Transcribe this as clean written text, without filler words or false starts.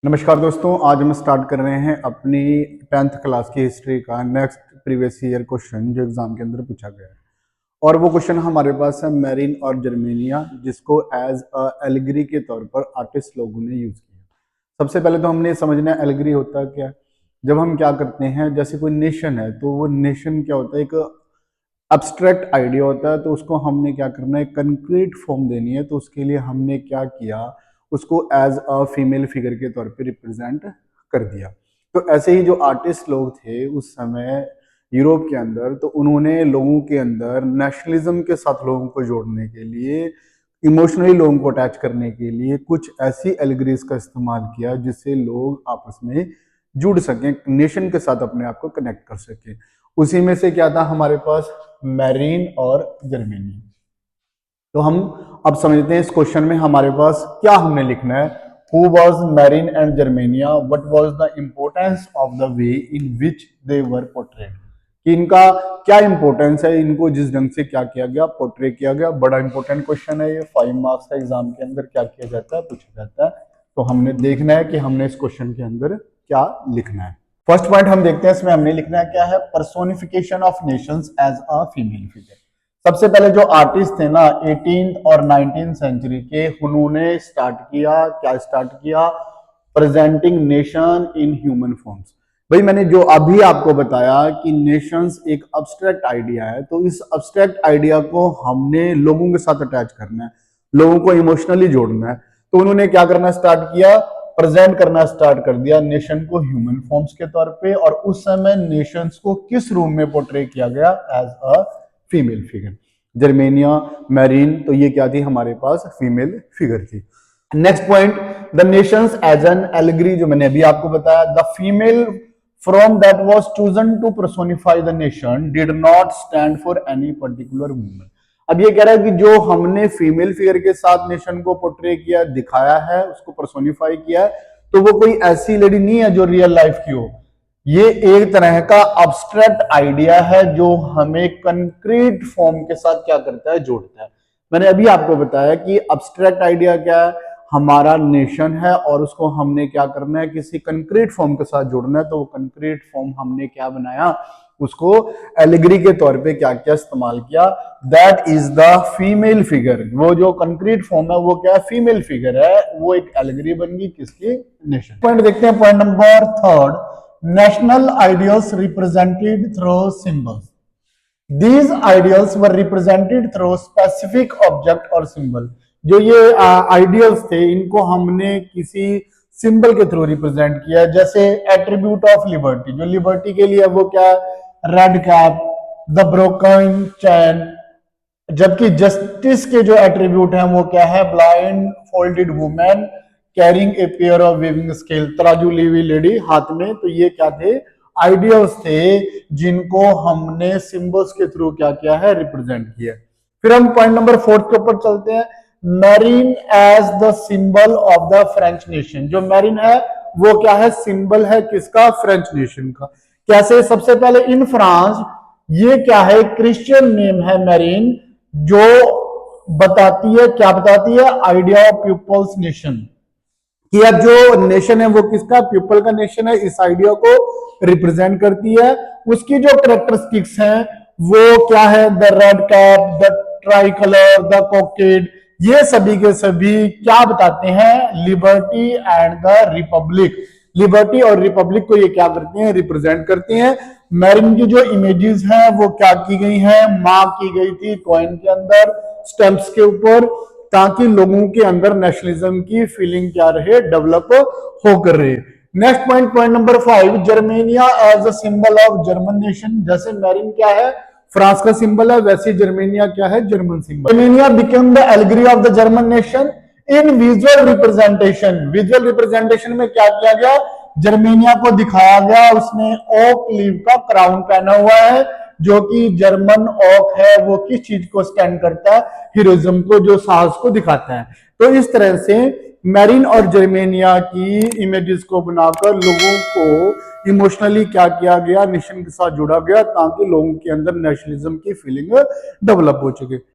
नमस्कार दोस्तों, आज हम स्टार्ट कर रहे हैं अपनी 10th क्लास की हिस्ट्री का नेक्स्ट प्रीवियस ईयर क्वेश्चन जो एग्जाम के अंदर पूछा गया है। और वो क्वेश्चन हमारे पास है मेरिन और जर्मेनिया, जिसको एज अ एलिगरी के तौर पर आर्टिस्ट लोगों ने यूज किया। सबसे पहले तो हमने समझना है एलिगरी होता क्या है। जब हम क्या करते हैं, जैसे कोई नेशन है तो वो नेशन क्या होता है, एक अब्स्ट्रैक्ट आइडिया होता है, तो उसको हमने क्या करना है, कंक्रीट फॉर्म देनी है। तो उसके लिए हमने क्या किया, उसको एज अ फीमेल फिगर के तौर पे रिप्रेजेंट कर दिया। तो ऐसे ही जो आर्टिस्ट लोग थे उस समय यूरोप के अंदर, तो उन्होंने लोगों के अंदर नेशनलिज्म के साथ लोगों को जोड़ने के लिए, इमोशनली लोगों को अटैच करने के लिए कुछ ऐसी एलिगरीज का इस्तेमाल किया जिससे लोग आपस में जुड़ सकें, नेशन के साथ अपने आप को कनेक्ट कर सकें। उसी में से क्या था हमारे पास, मैरीन और जर्मेनी। तो हम अब समझते हैं इस क्वेश्चन में हमारे पास क्या हमने लिखना है। Who was marine and Germania, what was the importance of the way in which they were portrayed, कि इनका क्या इंपॉर्टेंस है, इनको जिस ढंग से क्या किया गया, पोर्ट्रे किया गया। बड़ा इंपॉर्टेंट क्वेश्चन है ये, 5 मार्क्स का एग्जाम के अंदर क्या किया जाता है, पूछा जाता है। तो हमने देखना है कि हमने इस क्वेश्चन के अंदर क्या लिखना है। फर्स्ट पॉइंट हम देखते हैं, इसमें हमने लिखना है क्या है, personification of nations as a female figure. सबसे पहले जो आर्टिस्ट थे ना 18th और 19th सेंचुरी के, उन्होंने स्टार्ट किया, क्या स्टार्ट किया, presenting nation in human forms. भाई मैंने जो अभी आपको बताया कि नेशंस एक अब्स्ट्रैक्ट आइडिया है, तो इस अब्स्ट्रैक्ट आइडिया को हमने लोगों के साथ अटैच करना है, लोगों को इमोशनली जोड़ना है। तो उन्होंने क्या करना स्टार्ट किया, प्रेजेंट करना स्टार्ट कर दिया नेशन को ह्यूमन फॉर्म्स के तौर पे। और उस समय नेशंस को किस रूम में पोर्ट्रे किया गया, as a female figure. Germania, Marianne, तो ये क्या थी हमारे पास, फीमेल फिगर थी। Next point, the nations as an allegory, जो मैंने अभी आपको बताया, the female from that was chosen to personify the nation did not stand for any particular woman. अब ये कह रहा है कि जो हमने फीमेल फिगर के साथ नेशन को पोर्ट्रे किया, दिखाया है, उसको पर्सोनिफाई किया है, तो वो कोई ऐसी लेडी नहीं है जो रियल लाइफ की हो। ये एक तरह का अब्स्ट्रैक्ट आइडिया है जो हमें कंक्रीट फॉर्म के साथ क्या करता है, जोड़ता है। मैंने अभी आपको बताया कि अब्स्ट्रैक्ट आइडिया क्या है, हमारा नेशन है और उसको हमने क्या करना है, किसी कंक्रीट फॉर्म के साथ जोड़ना है। तो वो कंक्रीट फॉर्म हमने क्या बनाया, उसको एलिगरी के तौर पे क्या क्या इस्तेमाल किया, that is the female figure. वो जो कंक्रीट फॉर्म है वो क्या है, फीमेल फिगर है, वो एक एलिगरी बन गई किसकी, नेशन। पॉइंट देखते हैं, point number 3, national ideals represented through symbols. These ideals were represented through specific object or symbol. जो ये आइडियल्स थे, इनको हमने किसी सिंबल के थ्रू रिप्रेजेंट किया। जैसे एट्रीब्यूट ऑफ लिबर्टी, जो लिबर्टी के लिए वो क्या, red cap, the broken chain. जबकि जस्टिस के जो एट्रीब्यूट हैं वो क्या है, blindfolded women carrying a pair of weighing scale, तराजू ली हुई लेडी हाथ में। तो ये क्या थे, आइडियल्स थे जिनको हमने सिंबल्स के थ्रू क्या किया है, रिप्रेजेंट किया। फिर हम पॉइंट नंबर 4 के ऊपर चलते हैं, Marianne as the symbol of the French nation. जो मैरीन है वो क्या है, सिंबल है किसका, फ्रेंच नेशन का। कैसे, सबसे पहले इन फ्रांस, ये क्या है, क्रिश्चियन नेम है मैरीन, जो बताती है, क्या बताती है, आइडिया ऑफ पीपल्स नेशन, कि अब जो नेशन है वो किसका, पीपल का नेशन है, इस आइडिया को रिप्रेजेंट करती है। उसकी जो कैरेक्टरिस्टिक्स हैं वो क्या है, the red cap, the tricolour, the cockade, ये सभी के सभी क्या बताते हैं, liberty and the republic. Liberty और रिपब्लिक को ये क्या करती हैं, रिप्रेजेंट करती हैं। मैरिन की जो इमेजेस हैं वो क्या की गई हैं, मार्क की गई थी कॉइन के अंदर, स्टैंप्स के ऊपर, ताकि लोगों के अंदर नेशनलिज्म की फीलिंग क्या रहे, डेवलप होकर रहे। Next point, point number 5, Germania as a symbol of German nation. जैसे मैरिन क्या है, फ्रांस का सिंबल है, वैसे जर्मेनिया क्या है, German symbol. Germania become the allegory of the German nation in visual representation. Visual representation में क्या किया गया, जर्मेनिया को दिखाया गया, उसने ओक लीव का क्राउन पहना हुआ है, जो कि जर्मन ओक है, वो किस चीज को स्टैंड करता है, हीरोइज्म को, जो साहस को दिखाता है। तो इस तरह से मैरिन और जर्मेनिया की इमेजेस को बनाकर लोगों को इमोशनली क्या किया गया, नेशन के साथ जोड़ा गया, ताकि लोगों के अंदर नेशनलिज्म की फीलिंग डेवलप हो सके।